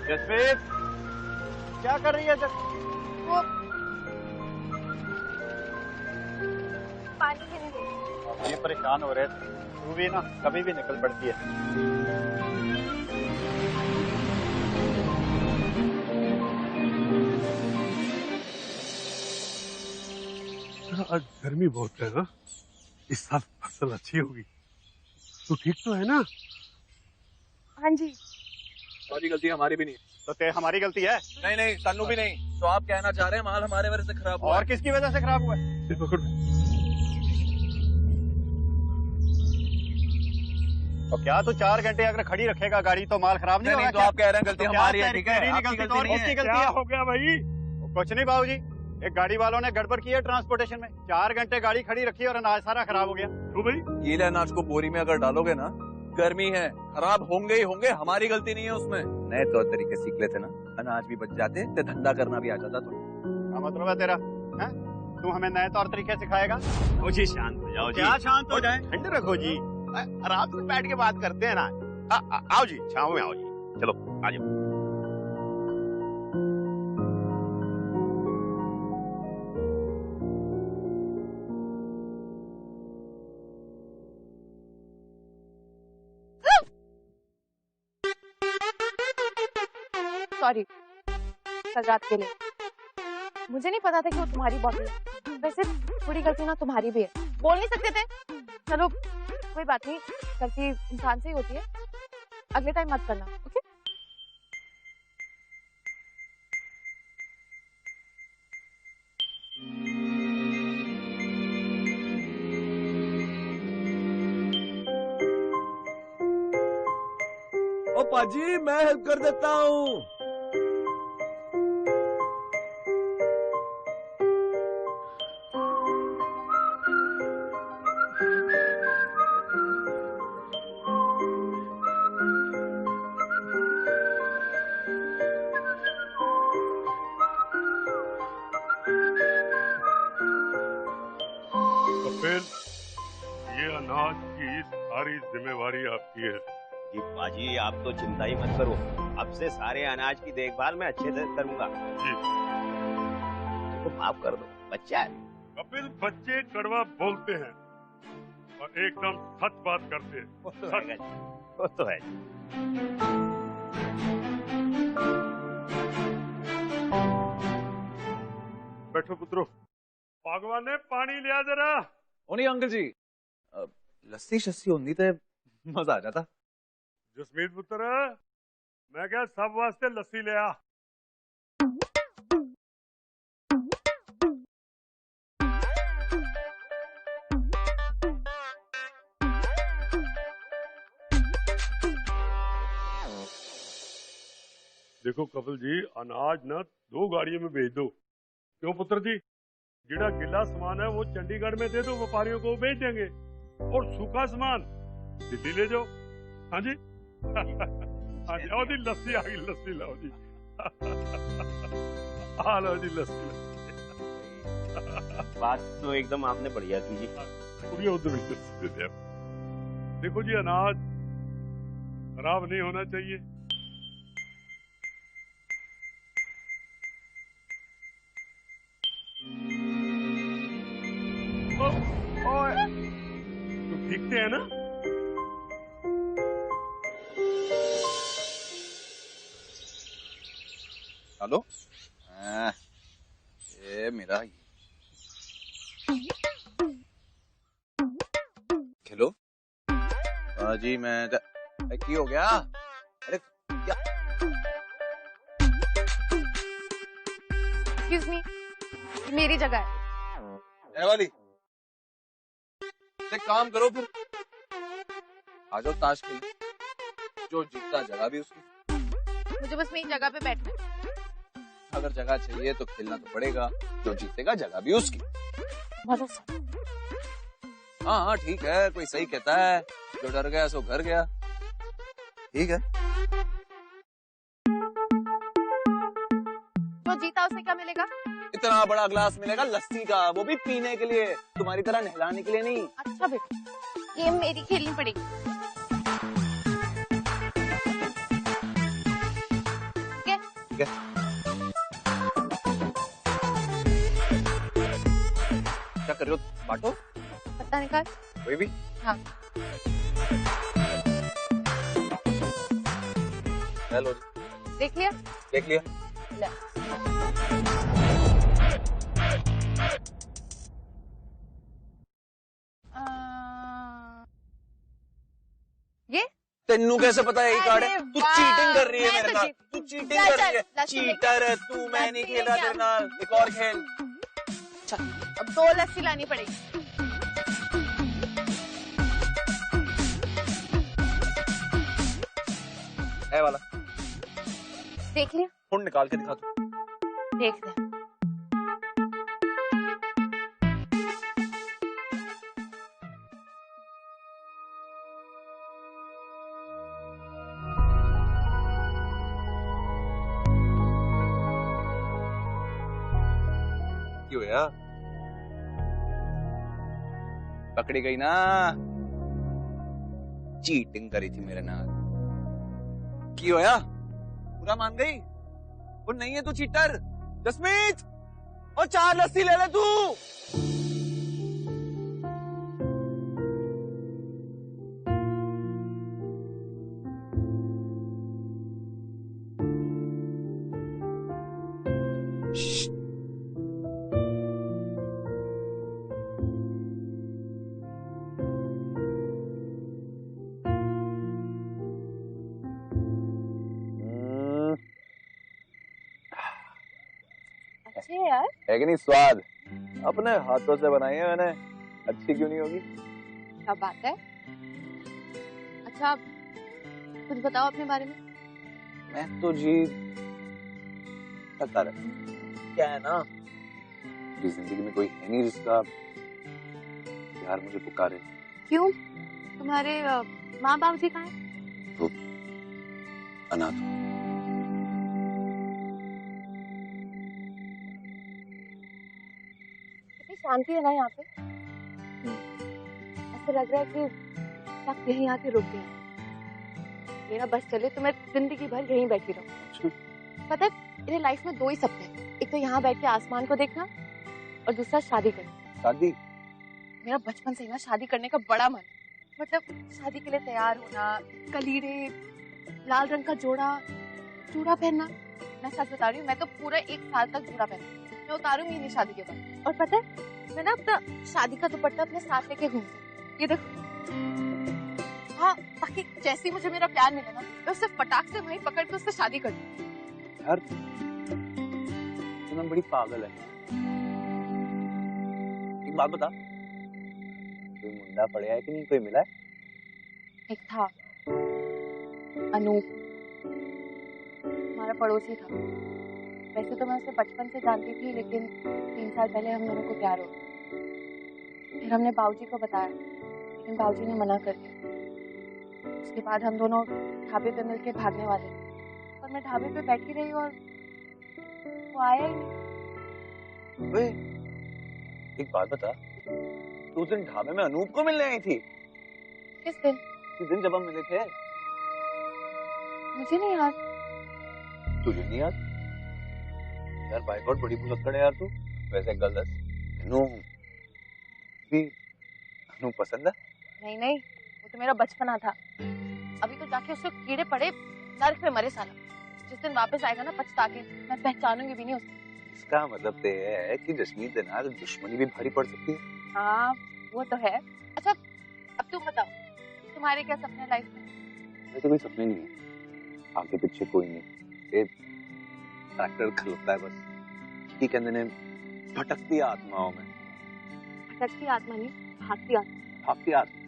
जसप्रीत, क्या कर रही है वो पानी पीने गई। ये परेशान हो रहे थे, तू भी ना कभी भी निकल पड़ती है। आज गर्मी बहुत है ना, इस साल फसल अच्छी होगी। तू ठीक तो है ना? हाँ जी। सारी गलती हमारी भी नहीं। तो हमारी गलती है? नहीं नहीं, सानू भी नहीं। तो आप कहना चाह रहे हैं माल हमारे वजह से खराब हुआ? और किसकी वजह से खराब हुआ है? ये पकड़। तो क्या तू 4 घंटे अगर खड़ी रखेगा गाड़ी तो माल खराब नहीं होगा? तो आप कह रहे हैं गलती हमारी है, ठीक है? तेरी नहीं आपकी गलती तो और नहीं किसकी है। गलती क्या है? हो गया भाई? कुछ नहीं बाबूजी, एक गाड़ी वालों ने गड़बड़ की है ट्रांसपोर्टेशन में। 4 घंटे गाड़ी खड़ी रखी और अनाज सारा खराब हो गया। तो भाई गीले अनाज को बोरी में अगर डालोगे ना, गर्मी है, खराब होंगे ही होंगे, हमारी गलती नहीं है उसमें। नए तौर तरीके सीख लेते ना, अनाज भी बच जाते, तो धंधा करना भी आ जाता। तो क्या मतलब है तेरा? हैं? तू हमें नए तौर तरीके सिखाएगा? ओ जी शांत हो जाओ जी। क्या शांत हो जाए? ठंड रखो जी, आराम से बैठ के बात करते हैं ना। आओ जी, छाँव में आओ जी। चलो आ जाओ। सॉरी सजाद के लिए। मुझे नहीं पता था कि वो तुम्हारी बॉटल है। वैसे थोड़ी गलती ना तुम्हारी भी है, बोल नहीं सकते थे। चलो कोई बात नहीं, गलती इंसान से ही होती है। अगले टाइम मत करना, ओके? ओ पाजी, मैं हेल्प कर देता हूँ। तो फिर ये अनाज की सारी जिम्मेवारी आपकी है। जी बाजी, आप तो चिंता ही मत करो। अब से सारे अनाज की देखभाल मैं अच्छे से करूंगा। जी। तो माफ कर दो, बच्चा है। कपिल, बच्चे कड़वा बोलते हैं और एकदम सच बात करते हैं। वो तो है जी, वो तो है जी। बैठो पुत्रो। भगवान ने पानी लिया जरा। ओ नहीं अंकल जी, लस्सी शस्सी होती तो मजा आ जाता। जसमीत पुत्र, मैं क्या सब वास्ते लस्सी ले आ। देखो कपिल जी, अनाज ना 2 गाड़ियों में भेज दो। क्यों पुत्र जी? जिड़ा गिला सामान है वो चंडीगढ़ में दे दो, व्यापारियों को भेज देंगे, और सूखा सामान दिल्ली ले जाओ। हाँ जी। हाँ जी, आओ जी, लस्सी आ गई, लस्सी लाओ जी। हाँ लो जी, लस्सी बात तो एकदम आपने बढ़िया की जी। पूरी उधर लस्सी दे दे। देखो जी, अनाज खराब नहीं होना चाहिए। तो भीगते हैं ना? हेलो, ये मेरा हेलो जी, मैं की हो गया? अरे क्या? एक्सक्यूज मी, मेरी जगह है। ए वाली, एक काम करो फिर, आ जाओ ताश खेलने। जो जीतता जगह भी उसकी। मुझे बस मेरी जगह पे बैठना है। अगर जगह चाहिए तो खेलना तो पड़ेगा। जो जीतेगा जगह भी उसकी। मजा सा। हाँ हाँ ठीक है, कोई सही कहता है, जो डर गया सो घर गया। ठीक है। जो जीता उसे क्या मिलेगा? इतना बड़ा ग्लास मिलेगा लस्सी का, वो भी पीने के लिए, तुम्हारी तरह नहलाने के लिए नहीं। अच्छा बेटा, गेम मेरी खेलनी पड़ेगी। ठीक है? क्या कर रहे हो? बांटो। पत्ता निकाल। कोई भी? हाँ। हेलो। देख लिया? देख लिया। ले। ये तेनू कैसे पता है यही कार्ड है? अरे तू वाह, चीटिंग कर रही है मैं मेरे तो साथ। तू चीटिंग कर रही है। चीटर है तू, मैं नहीं खेल रहा तेरे नाल। एक और खेल। चल, अब 2 लस्सी लानी पड़ेगी। है वाला। देख लिया? फोन निकाल के दिखा तू। देख लिया। क्यों यार? पकड़ी गई ना? चीटिंग करी थी मेरे नाल। क्यों यार? पूरा मान गई? वो नहीं है तू चीटर। जसमीत, और 4 लस्सी ले ले तू। अच्छे है यार। है कि नहीं स्वाद? अपने हाथों से बनाई है मैंने, अच्छी क्यों नहीं होगी? क्या बात है। अच्छा, कुछ बताओ अपने बारे में। मैं तो जी करता रहता। क्या है ना, मेरी जिंदगी में कोई है नहीं जिसका यार मुझे पुकारे। क्यों? तुम्हारे माँ बाप जी कहाँ हैं? वो अनाथ। कितनी शांति है ना यहाँ पे। ऐसा लग रहा है कि सब यहीं आके रुक गए। मेरा बस चले तो मैं जिंदगी भर यहीं बैठी रहूं। पता है, मेरे लाइफ में 2 ही सपने हैं। एक तो यहाँ बैठ के आसमान को देखना और दूसरा शादी करना। शादी? मेरा बचपन से ही ना शादी करने का बड़ा मन। मतलब शादी के लिए तैयार होना, कलीरे, लाल रंग का जूड़ा पहनना। मैं सच बता रही हूँ, मैं तो पूरा 1 साल तक जूड़ा पहनूंगी। मैं उतारूंगी नहीं शादी के बाद। और पता है, मैं ना अपना शादी का दुपट्टा अपने साथ लेके घूमती। ये देखो। हाँ, ताकि जैसे ही मुझे मेरा प्यार मिले ना, मैं उससे फटाक से वहीं पकड़ के उससे शादी कर दूँ। यार तू ना बड़ी पागल है। एक बात बता, कोई मुंडा पड़े है कि नहीं, कोई मिला है? एक था, अनूप, हमारा पड़ोसी था। वैसे तो मैं उसे बचपन से जानती थी, लेकिन 3 साल पहले हम दोनों को प्यार हो गया। फिर हमने बाबूजी को बताया, लेकिन बाबूजी ने मना कर दिया। उसके बाद हम दोनों ढाबे पे मिलके भागने वाले थे, और मैं ढाबे पे बैठी रही और वो आया ही नहीं। वे, एक बात बता, तू उस दिन ढाबे में अनूप को मिलने आई थी? किस दिन? उस दिन जब हम मिले थे। मुझे नहीं याद। तुझे नहीं याद? यार बाय गॉड बड़ी भुलक्कड़ है यार तू। वैसे गलत अनूप पसंद है? नहीं, वो तो मेरा बचपना था। अभी तो जाके उसको कीड़े पड़े, नर्क में मरे साला। जिस दिन वापस आएगा ना पछता के, मैं पहचानूंगी भी नहीं उसको। इसका मतलब तो है कि जशमीत के नाल दुश्मनी भी भारी पड़ सकती है। हाँ, वो तो है। अच्छा, अब तुम बताओ, तुम्हारे क्या सपने लाइफ में? वैसे कोई सपने नहीं है, आगे पीछे कोई नहीं। ये ट्रैक्टर खलोता है बस। की कहते ने भटकती आत्माओं में। भटकती आत्मा नहीं, भागती आत्मा। भागती आत्मा।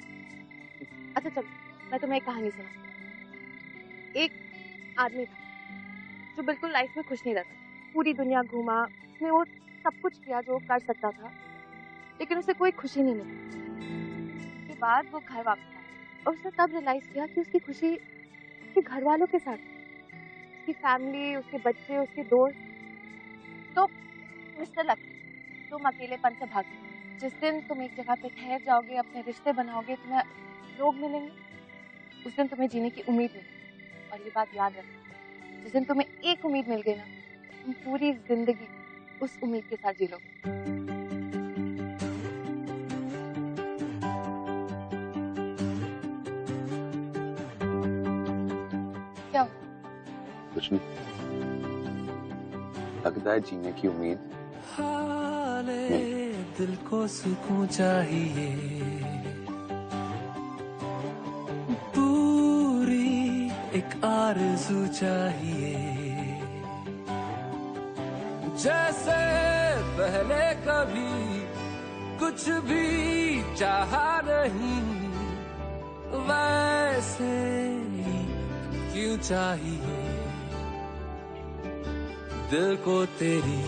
अच्छा चलो, मैं तुम्हें एक कहानी सुनाती हूँ। एक आदमी था जो बिल्कुल लाइफ में खुश नहीं रहता। पूरी दुनिया घूमा, उसने वो सब कुछ किया जो वो कर सकता था, लेकिन उसे कोई खुशी नहीं मिली। उसके बाद वो घर वापस आया और उसने तब रियलाइज किया कि उसकी खुशी उसके घर वालों के साथ, उसकी फैमिली, उसके बच्चे, उसके दोस्त। तो मिस्टर लकी, तुम अकेलेपन से भागो। जिस दिन तुम एक जगह पे ठहर जाओगे, अपने रिश्ते बनाओगे, तुम्हें लोग मिलेंगे, उस दिन तुम्हें जीने की उम्मीद मिलेगी। और ये बात याद रखना, जिस दिन तुम्हें एक उम्मीद मिल गई ना, तुम पूरी जिंदगी उस उम्मीद के साथ जी लो। क्या? कुछ नहीं, लगता है जीने की उम्मीद दिल को सुकून चाहिए, पूरी एक आरज़ू चाहिए, जैसे पहले कभी कुछ भी चाहा नहीं, वैसे ही क्यों चाहिए दिल को तेरी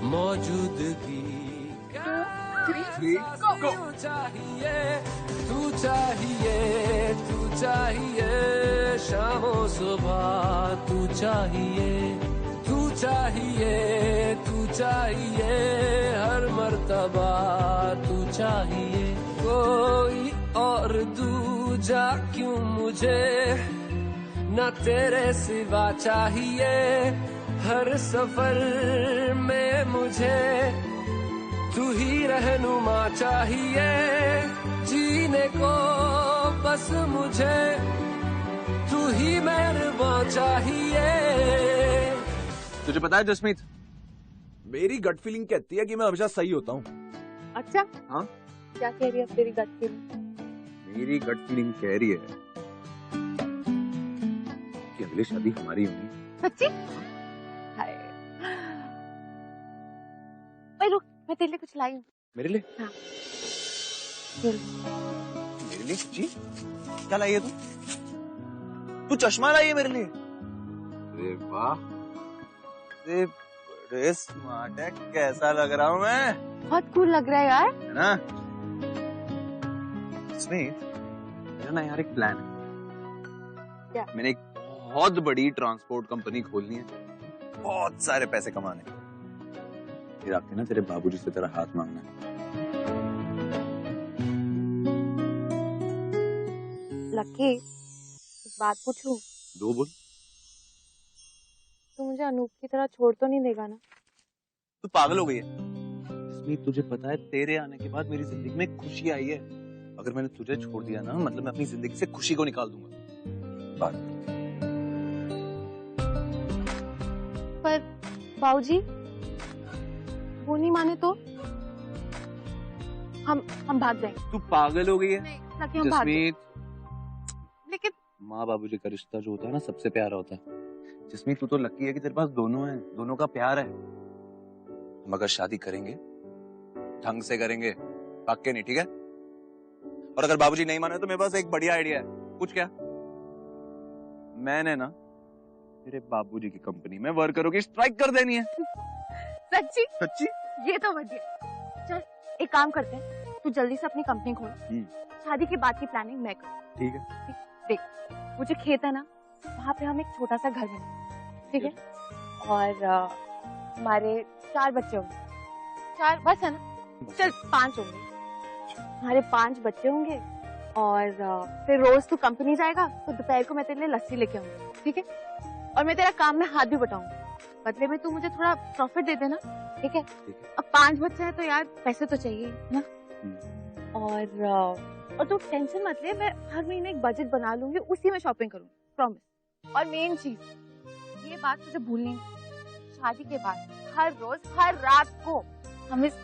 मौजूदगी। क्यों चाहिए तू चाहिए, तू चाहिए शामों सुबह, तू चाहिए, तू चाहिए, तू चाहिए हर मर्तबा, तू चाहिए कोई और दूजा क्यों मुझे न तेरे सिवा चाहिए, हर सफर में मुझे तू ही रहनुमा चाहिए, जीने को बस मुझे तू ही मेहरबान चाहिए। तुझे पता है जसमीत, मेरी गट फीलिंग कहती है कि मैं हमेशा सही होता हूँ। अच्छा? हाँ? क्या कह रही है तेरी गट फीलिंग? मेरी गट फीलिंग कह रही है कि अगली शादी हमारी होगी। सच्ची? हाय। ओए रुक, मैं तेरे लिए कुछ लाई हूँ। मेरे लिए? हाँ। मेरे लिए जी? क्या लाई है तू? तू चश्मा लाई है मेरे लिए? अरे वाह, बड़े स्मार्ट है, कैसा लग रहा हूँ मैं? बहुत कूल लग रहा है यार। है ना? स्मित, मेरा ना यार एक प्लान है। क्या? मैंने एक बहुत बड़ी ट्रांसपोर्ट कंपनी खोलनी है, बहुत सारे पैसे कमाने, फिर आके ना तेरे बाबूजी से तेरा हाथ मांगना है। लकी, एक बात पूछूं? दो बोल। तू मुझे अनूप की तरह छोड़ तो नहीं देगा ना? तू पागल हो गई है? स्मित, तुझे पता है तेरे आने के बाद मेरी जिंदगी में खुशी आई है। अगर मैंने तुझे छोड़ दिया ना, मतलब मैं अपनी जिंदगी से खुशी को निकाल दूंगा। बात पर बाबूजी वो नहीं माने तो हम भाग जाएंगे। तू पागल हो गई है? नहीं, लकी हम भाग जाएंगे। लेकिन माँ बाबूजी का रिश्ता जो होता है ना, सबसे प्यारा होता है। जसमीत, तू तो लकी है कि तेरे पास दोनों हैं, दोनों का प्यार है। हम अगर शादी करेंगे ढंग से करेंगे, भाग के नहीं, ठीक है? और अगर बाबूजी नहीं माने तो मेरे पास एक बढ़िया आइडिया है। पूछ क्या? मैंने ना मेरे बाबूजी की कंपनी में वर्करों की स्ट्राइक कर देनी है। सच्ची? सच्ची? ये तो बढ़िया। चल एक काम करते हैं, तू जल्दी से अपनी कंपनी खोल, शादी के बाद की प्लानिंग मैं करूँ। ठीक है। देख, वो जो खेत है ना, वहाँ पे हम एक छोटा सा घर बनाएंगे, ठीक है? और हमारे 4 बच्चे होंगे। 4 बस है ना? चल 5 होंगे। हमारे 5 बच्चे होंगे और फिर रोज तू कंपनी जाएगा तो दोपहर को मैं तेरे लिए लस्सी लेके आऊंगी, ठीक है? और मैं तेरा काम में हाथ भी बटाऊंगी, बदले में तू मुझे थोड़ा प्रॉफिट दे देना, ठीक है? अब 5 बच्चे हैं तो यार पैसे तो चाहिए ना। और तू टेंशन मत ले, मैं हर महीने एक बजट बना लूंगी, उसी में शॉपिंग करूंगी, प्रॉमिस। और मेन चीज, ये बात तुझे भूलनी नहीं, शादी के बाद हर रोज हर रात को हम इस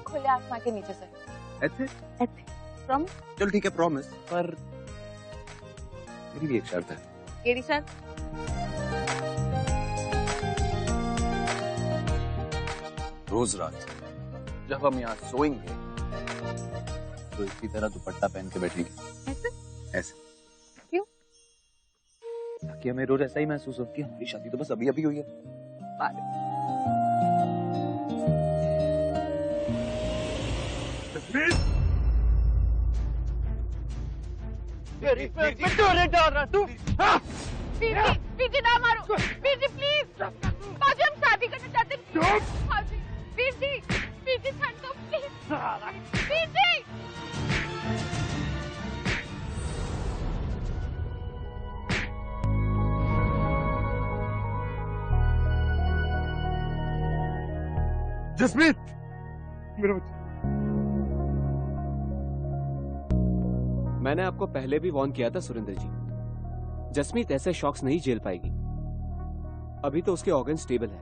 खुले आसमान के नीचे से प्रॉमिस। चल ठीक है, प्रॉमिस। पर मेरी भी एक शर्त है। केड़ी शर्त? रोज रात जब हम यहाँ सोएंगे तो इसी तरह दुपट्टा पहन के बैठेंगे। ऐसे? ऐसे। क्यों? ताकि हमें रोज ऐसा ही महसूस हो कि हमारी शादी तो बस अभी अभी हुई है। पीछे ना मारो, पीछे प्लीज। बाजी हम शादी करना चाहते हैं। पीछे पीछे छाड़ दो प्लीज। पीछे। जसमीत, मेरा बच्चा। मैंने आपको पहले भी वार्न किया था सुरेंद्र जी, जसमीत ऐसे शॉक्स नहीं झेल पाएगी। अभी तो उसके ऑर्गन स्टेबल है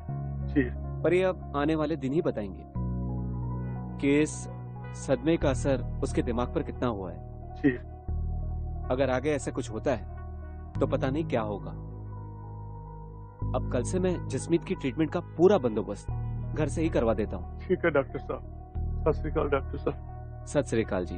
जी। पर ये अब आने वाले दिन ही बताएंगे कि इस सदमे का असर उसके दिमाग पर कितना हुआ है। जी। अगर आगे ऐसा कुछ होता है तो पता नहीं क्या होगा। अब कल से मैं जसमीत की ट्रीटमेंट का पूरा बंदोबस्त घर से ही करवा देता हूँ। ठीक है डॉक्टर साहब। सत श्री अकाल डॉक्टर साहब। सत श्री अकाल जी।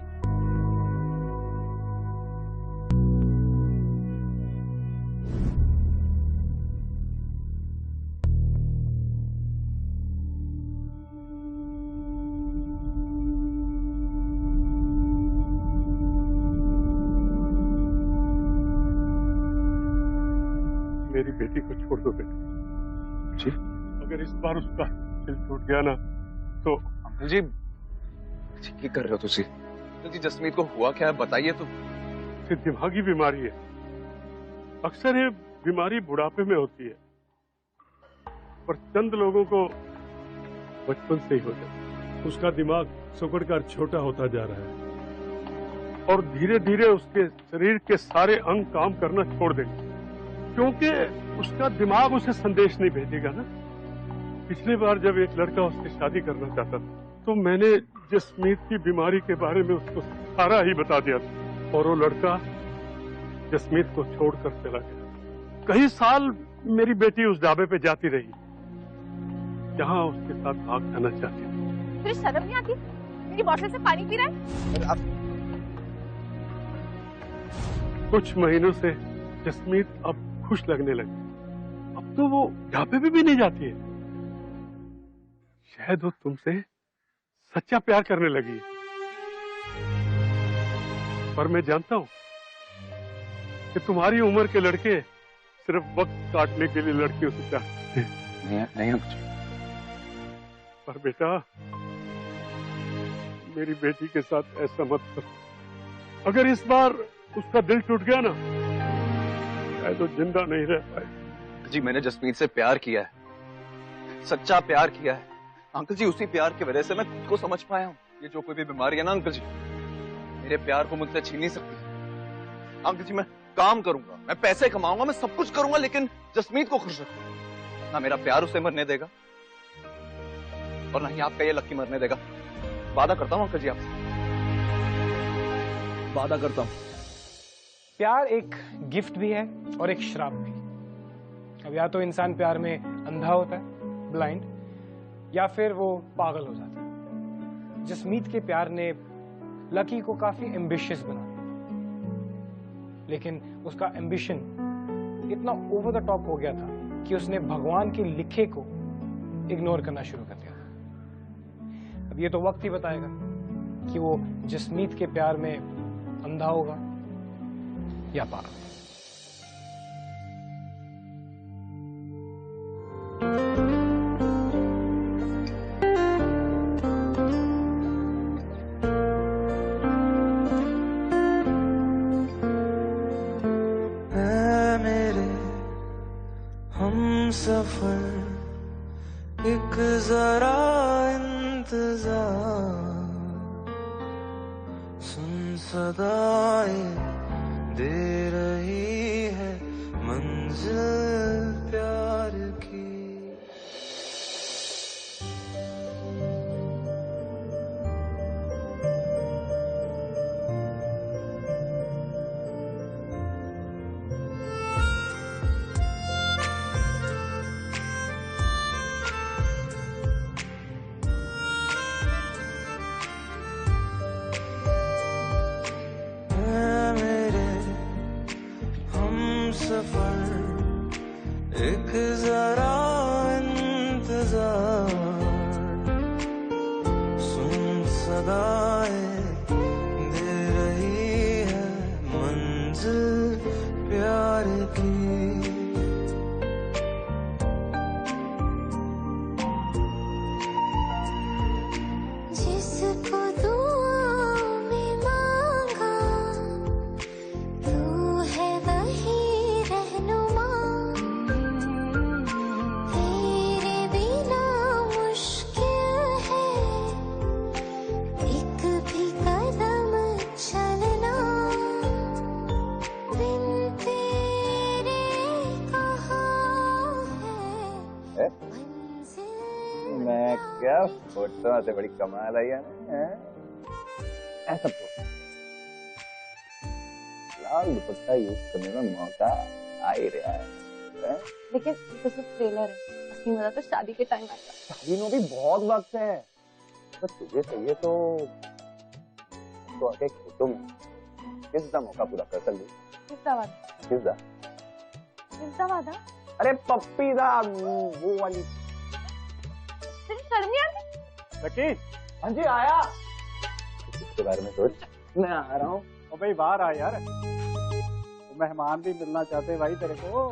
मेरी बेटी को छोड़ दो बेटी जी। अगर इस बार उसका दिल टूट गया ना तो। अंकल जी ये कर रहे हो तुसी? अंकल जी जसमीत को हुआ क्या है बताइए तो। ये दिमागी बीमारी है। अक्सर ये बीमारी बुढ़ापे में होती है, पर चंद लोगों को बचपन से ही हो जाता है। उसका दिमाग सुगड़कर छोटा होता जा रहा है और धीरे धीरे उसके शरीर के सारे अंग काम करना छोड़ देंगे, क्योंकि उसका दिमाग उसे संदेश नहीं भेजेगा ना। पिछली बार जब एक लड़का उससे शादी करना चाहता था तो मैंने जसमीत की बीमारी के बारे में उसको सारा ही बता दिया था, और वो लड़का जसमीत को छोड़कर चला गया। कई साल मेरी बेटी उस ढाबे पे जाती रही जहां उसके साथ भाग जाना चाहती थी। तुझे शर्म नहीं आती? मेरी बोतल से पानी पी रहा है? कुछ महीनों से जसमीत अब खुश लगने लगी। अब तो वो ढाबे पे भी नहीं जाती है। शायद वो तुमसे सच्चा प्यार करने लगी है। पर मैं जानता हूं कि तुम्हारी उम्र के लड़के सिर्फ वक्त काटने के लिए लड़कियों से चाहते हैं। नहीं पर बेटा, मेरी बेटी के साथ ऐसा मत कर। अगर इस बार उसका दिल टूट गया ना शायद तो जिंदा नहीं रह पाए। जी मैंने जसमीत से प्यार किया है, सच्चा प्यार किया है अंकल जी। उसी प्यार की वजह से मैं खुद को समझ पाया हूँ। ये जो कोई भी बीमारी है ना अंकल जी, मेरे प्यार को मुझसे छीन नहीं सकती। अंकल जी मैं काम करूंगा, मैं पैसे कमाऊंगा, मैं सब कुछ करूंगा, लेकिन जसमीत को खुश रखूंगा। ना मेरा प्यार उसे मरने देगा और ना ही आपका ये लक्की मरने देगा। वादा करता हूँ अंकल जी आपसे, वादा करता हूँ। प्यार एक गिफ्ट भी है और एक श्राप भी। अब या तो इंसान प्यार में अंधा होता है, ब्लाइंड, या फिर वो पागल हो जाता है। जसमीत के प्यार ने लकी को काफी एम्बिशियस बना दिया, लेकिन उसका एम्बिशन इतना ओवर द टॉप हो गया था कि उसने भगवान के लिखे को इग्नोर करना शुरू कर दिया था। अब ये तो वक्त ही बताएगा कि वो जसमीत के प्यार में अंधा होगा या पागल। सफर एक जरा इंतजार, सुन सदाएं दे रही है मंजिल प्यार की। एक जरा इंतजार, सुन सदाएं दे रही है मंजिल प्यार की। जिसको दुआओं में मांगा तू है वही रहनुमा, तेरे बिना मुश्किल मैं क्या फोटो से बड़ी कमाल आई है ना, ऐसा फोटो लाल दुपट्टा यूज करने में मौका आ ही रहा है। लेकिन ये तो सिर्फ ट्रेलर है, असली मजा तो शादी के टाइम आएगा। शादी में भी बहुत वक्त है, बस तुझे चाहिए तो आके खेतों में किस दा मौका पूरा कर सकती। किसका वादा? किसका वादा? अरे पप्पी दा, वो वाली। तेरी शर्म नहीं आती? लकी, हाँ जी आया। इसके बारे में सोच, मैं आ रहा हूँ। ओ भाई बाहर आ यार, तो मेहमान भी मिलना चाहते भाई तेरे को।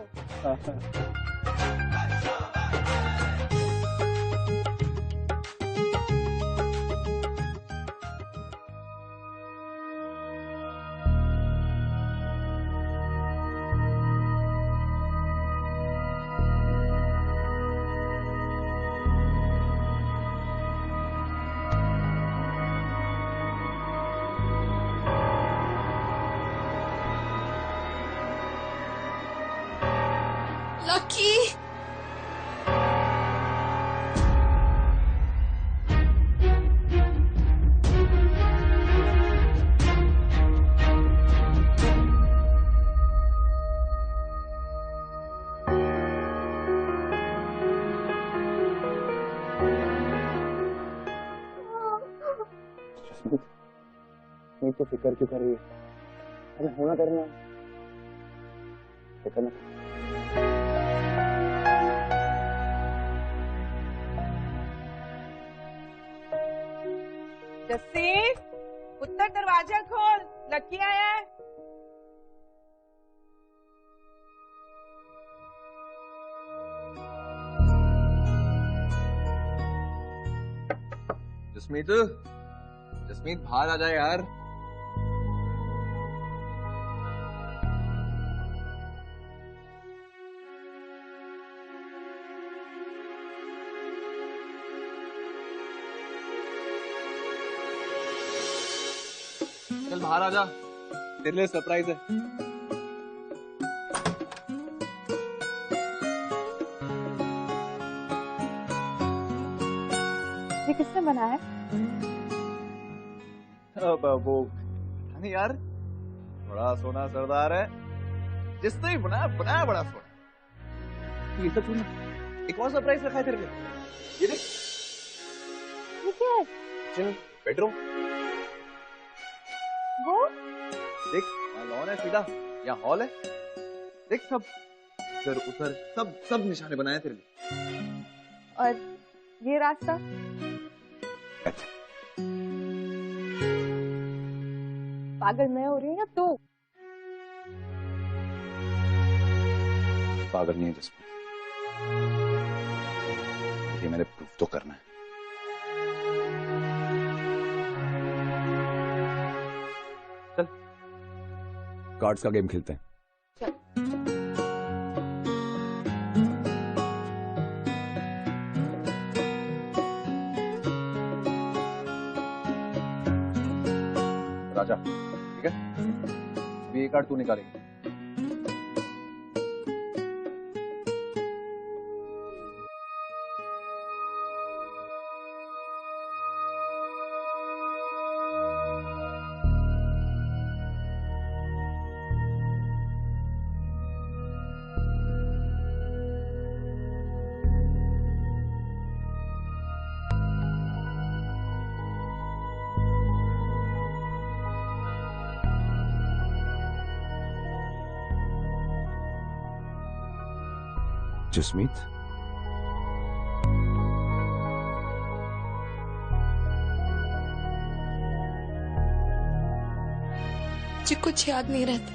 लकी, नहीं तो फिक्र क्यों कर रही है? अरे होना करना फिक्र ना। जस्सी, उत्तर दरवाजा खोल, लकी आया है। जसमीत, जसमीत बाहर आ जाए यार। चल बाहर आ जा, तेरे लिए सरप्राइज है। ये किसने बनाया? अब वो नहीं यार, बड़ा सोना सरदार है, जिसने भी बनाया बड़ा सोना। ये सब तूने एक और सरप्राइज रखा है तेरे लिए। ये देख, ये क्या है? किचन, बेडरूम, वो देख यहाँ लॉन है सीधा, यहाँ हॉल है, देख सब इधर उधर सब निशाने बनाए तेरे लिए। और ये रास्ता? पागल मैं हो रही हूँ या तू? पागल नहीं है जिसमें, ये मैंने प्रूफ तो करना है। चल कार्ड्स का गेम खेलते हैं। राजा, ठीक है, अभी एक कार्ड तू निकालेगी। जसमीत, मुझे कुछ याद नहीं रहता।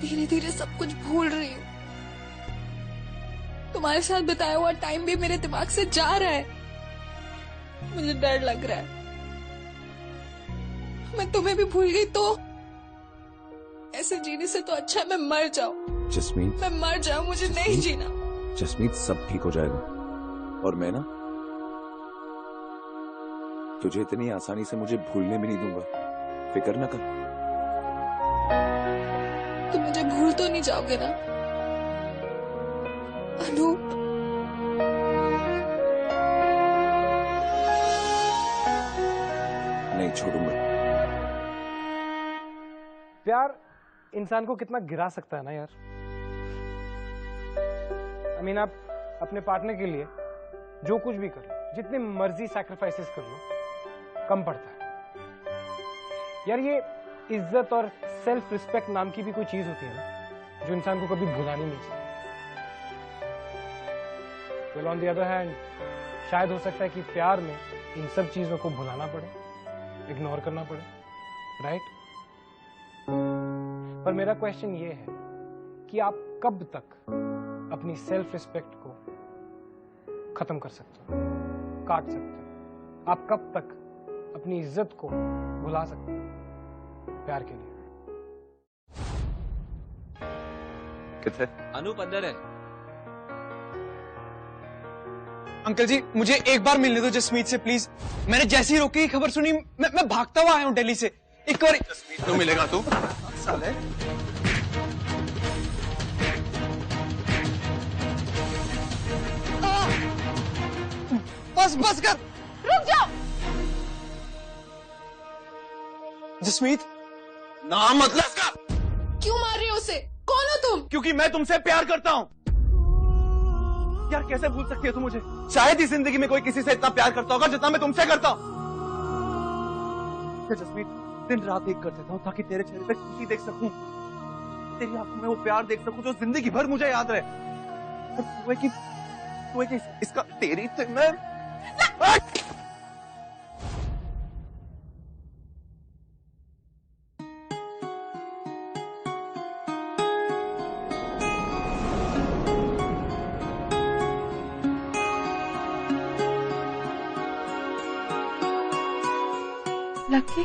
धीरे धीरे सब कुछ भूल रही हूँ। तुम्हारे साथ बिताया हुआ टाइम भी मेरे दिमाग से जा रहा है। मुझे डर लग रहा है, मैं तुम्हें भी भूल गई तो ऐसे जीने से तो अच्छा मैं मर जाऊं। जसमीत, मैं मर जाऊं, मुझे नहीं जीना। जसमीत, सब ठीक हो जाएगा, और मैं ना तुझे इतनी आसानी से मुझे भूलने भी नहीं दूंगा, फिक्र ना कर। तुम मुझे भूल तो नहीं जाओगे ना अनूप? नहीं छोड़ूंगा। प्यार इंसान को कितना गिरा सकता है ना यार। I mean, आप अपने पार्टनर के लिए जो कुछ भी कर लो, जितने मर्जी सैक्रिफाइसेस कर लो, कम पड़ता है यार। ये इज्जत और सेल्फ रिस्पेक्ट नाम की भी कोई चीज होती है ना, जो इंसान को कभी भुलानी नहीं चाहिए। Well, on the other hand, शायद हो सकता है कि प्यार में इन सब चीजों को भुलाना पड़े, इग्नोर करना पड़े, राइट? पर मेरा क्वेश्चन ये है कि आप कब तक अपनी सेल्फ रिस्पेक्ट को खत्म कर सकते हो, काट सकते हो? आप कब तक अपनी इज्जत को भुला सकते हो प्यार के लिए? कितने? अनूप अंदर है। अंकल जी मुझे एक बार मिलने दो जसमीत से प्लीज। मैंने जैसी रोकी खबर सुनी मैं भागता हुआ आया हूँ दिल्ली से। एक बार जसमीत तो मिलेगा तू साले। बस कर, रुक जाओ। जसमीत नाम मतलब इसका। क्यों मार रहे हो उसे? कौन हो तुम? क्योंकि मैं तुमसे प्यार करता हूँ। यार कैसे भूल सकती है तुम मुझे? शायद ही जिंदगी में कोई किसी से इतना प्यार करता होगा जितना मैं तुमसे करता हूँ। जसमीत दिन रात एक कर देता हूँ ताकि तेरे चेहरे पे खुशी देख सकूं, तेरी आंखों में वो प्यार देख सकूं जो जिंदगी भर मुझे याद रहे। और तू है कि इसका तेरी से मैं लकी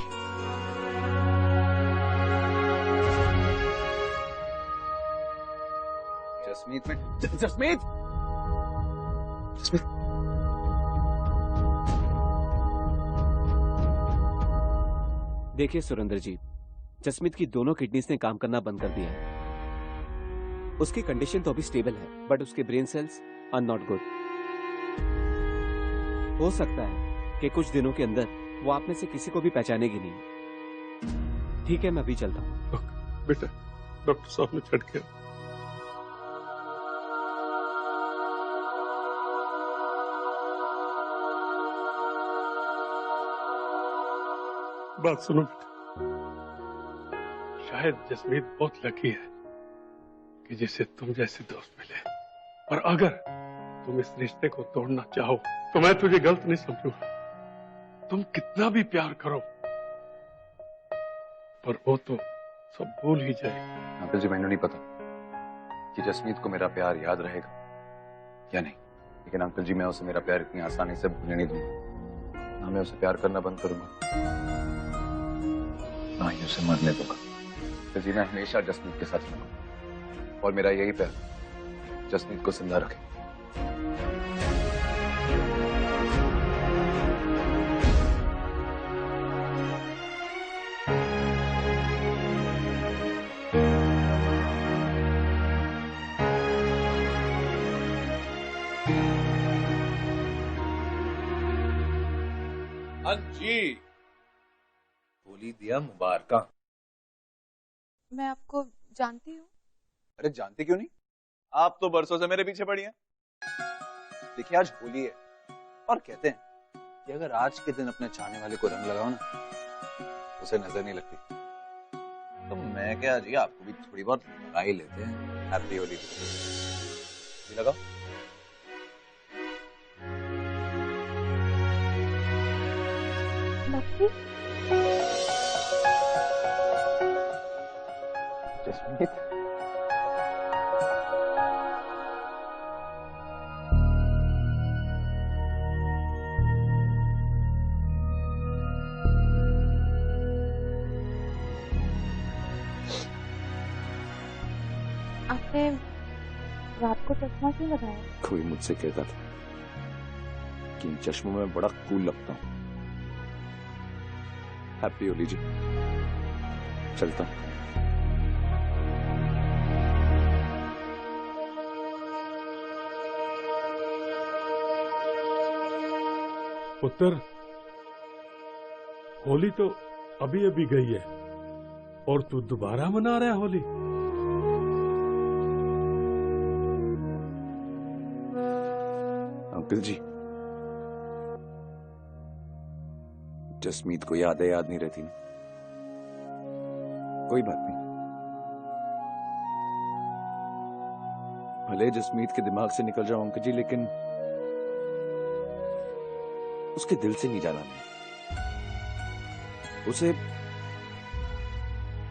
जसमीत में जसमीत जसमीत देखिए सुरेंद्र जी, जसमीत की दोनों किडनीज ने काम करना बंद कर दिया है। उसकी कंडीशन तो अभी स्टेबल है, बट उसके brain cells are not good. हो सकता है कि कुछ दिनों के अंदर वो आप में से किसी को भी पहचानेगी नहीं। ठीक है, मैं अभी चलता हूँ। बेटा डॉक्टर साहब ने छट किया। बात सुनो बेटा, शायद जसमीत बहुत लकी है कि जिसे तुम जैसे दोस्त मिले, और अगर तुम इस रिश्ते को तोड़ना चाहो तो मैं तुझे गलत नहीं समझूंगा। तुम कितना भी प्यार करो पर वो तो सब भूल ही जाए। अंकल जी मैंने नहीं पता कि जसमीत को मेरा प्यार याद रहेगा या नहीं, लेकिन अंकल जी मैं उसे मेरा प्यार इतनी आसानी से भूलने नहीं दूंगा। ना मैं उसे प्यार करना बंद करूंगा, ना ही उसे मरने दूंगा। अंकल जी मैं हमेशा जसमीत के साथ रहूंगा और मेरा यही प्यार जसमीत को जिंदा रखे। जी बोली दिया मुबारका। मैं आपको जानती हूँ। अरे जानती क्यों नहीं, आप तो बरसों से मेरे पीछे पड़ी हैं। देखिए आज होली है और कहते हैं कि अगर आज के दिन अपने चाहने वाले को रंग लगाओ ना उसे नजर नहीं लगती। तो मैं क्या जी आपको भी थोड़ी बहुत लगा ही लेते हैं। हैप्पी होली जी लगाओ। लकी जसमीत आपने रात को चश्मा क्यों लगाया? कोई मुझसे कहता था कि इन चश्मों में बड़ा कूल लगता हूं। हैप्पी होली जी, चलता हूं। पुत्र होली तो अभी अभी गई है और तू दोबारा मना रहा है होली। अंकल जी, जसमीत को यादें याद नहीं रहती ना, कोई बात नहीं। भले जसमीत के दिमाग से निकल जाओ अंकल जी, लेकिन उसके दिल से नहीं जाना मैं।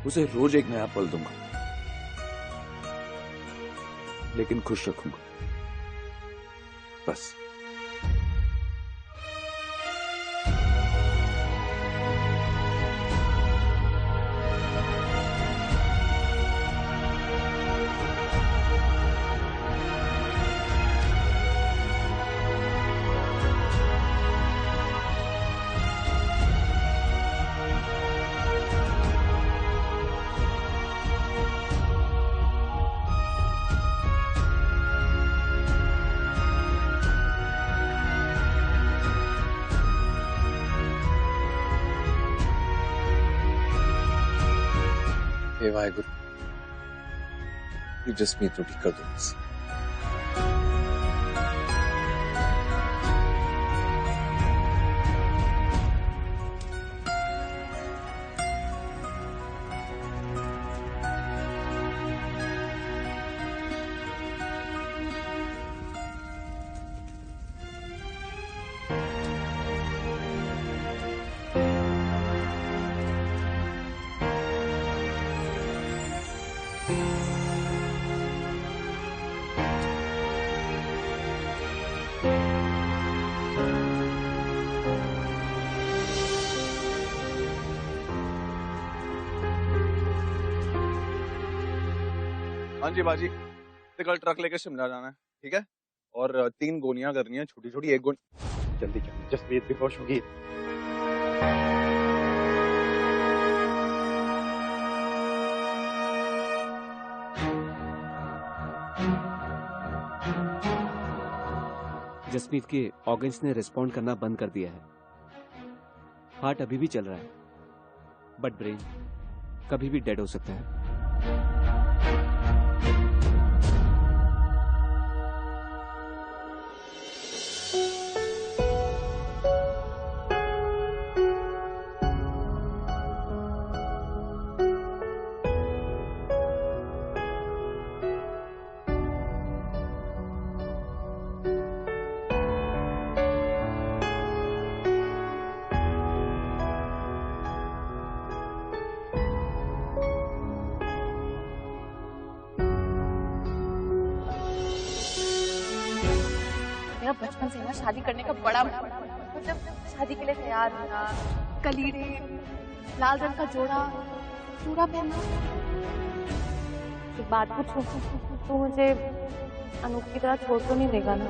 उसे रोज एक नया पल दूंगा, लेकिन खुश रखूंगा बस। हे वाहेगुरु, ये जसमीत को ठीक कर दो बस। हाँ जी बाजी, तो कल ट्रक लेके शिमला जाना है, ठीक है? और 3 गोलियां करनी है, छोटी छोटी। एक गोली जल्दी जल्दी, जसमीत बेहोश होगी। जसमीत के ऑर्गन्स ने रिस्पॉन्ड करना बंद कर दिया है। हार्ट अभी भी चल रहा है, बट ब्रेन कभी भी डेड हो सकता है। मेरा बचपन से ना शादी करने का बड़ा मन था। मतलब शादी के लिए तैयार होना, कलीरे, लाल रंग का जोड़ा, चूड़ा पहनना। एक बात पूछूं, तो मुझे अनूप की तरह छोड़ तो नहीं देगा ना?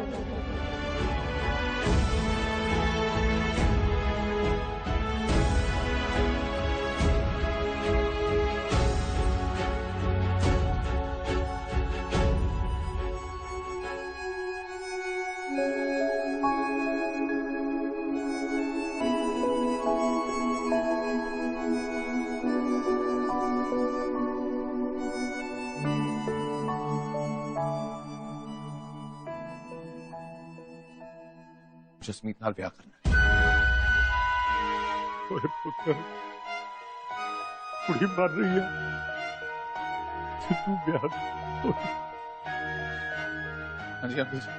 जसमीत नाल ब्याह करना है। ओए पुत्र, कुड़ी मर रही है, तू ब्याह। हाँ जी अंकल जी,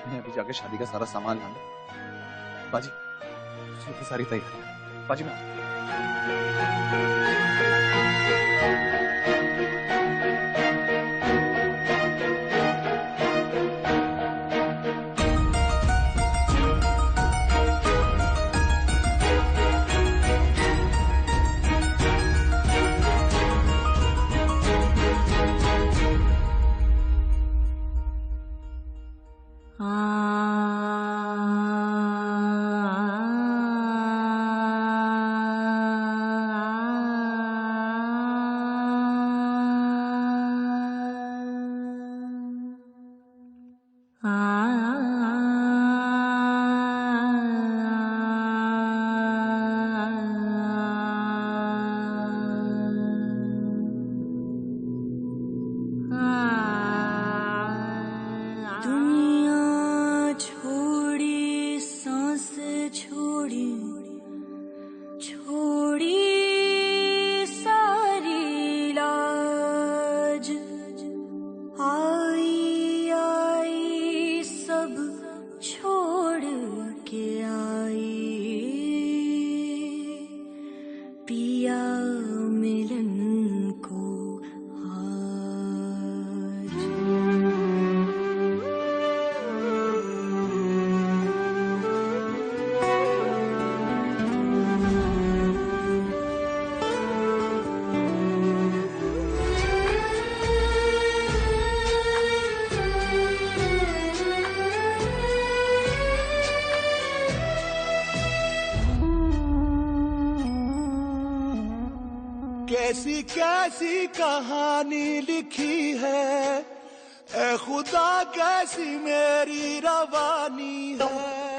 मैं अभी जाके शादी का सारा सामान लाना। बाजी, की सारी तैयारी। बाजी मैं छोड़ के आई पिया मिलन को कैसी कैसी कहानी लिखी है, ए खुदा कैसी मेरी रवानी है।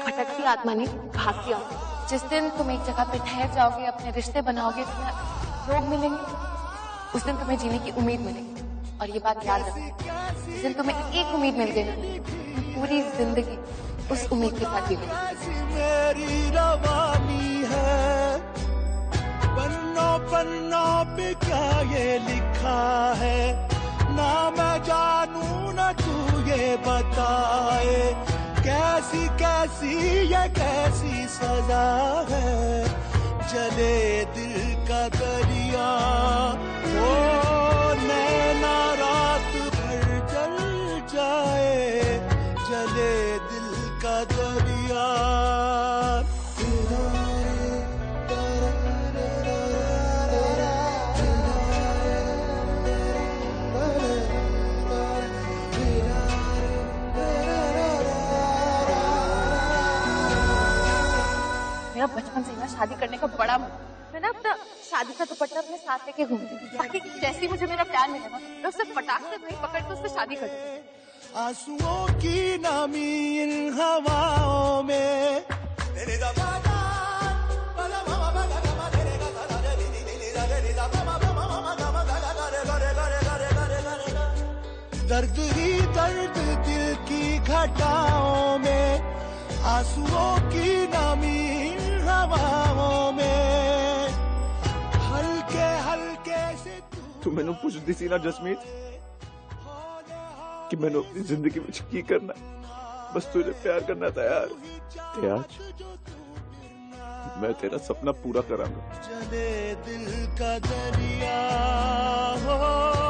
भटकती आत्मा ने भागती आओ। जिस दिन तुम एक जगह पे ठहर जाओगे, अपने रिश्ते बनाओगे, तुम्हें लोग मिलेंगे, उस दिन तुम्हें जीने की उम्मीद मिलेगी। और ये बात याद रखना, जिस दिन तुम्हें एक उम्मीद मिल गई ना, पूरी जिंदगी उस उम्मीद के साथ जीना। मेरी रवानी है, पन्नों पन्नों पे क्या ये लिखा है, ना मैं जानू ना तू ये बताए। कैसी कैसी ये कैसी सजा है, जले दिल का दरिया, ओ नैना रात भर जल जाए, जले दिल का दरिया। मेरा बचपन से ना शादी करने का बड़ा मन। मैं ना अपना शादी का दुपट्टा अपने साथ लेके घूमती थी, ताकि जैसे ही मुझे मेरा प्यार मिले ना, मैं उससे फटाक से भाई पकड़ के उससे शादी कर देती। आंसुओं की नमी इन हवाओं में, दर्द ही दर्द दिल की घटाओं में, आंसुओं की नमी हवाओं में, हल्के हल्के से तू मैंने पूछती सी ना जसमीत कि मैंने अपनी जिंदगी में की करना, बस तुझे प्यार करना तैयार ते आज मैं तेरा सपना पूरा करांगा। चले दिल का दरिया हो।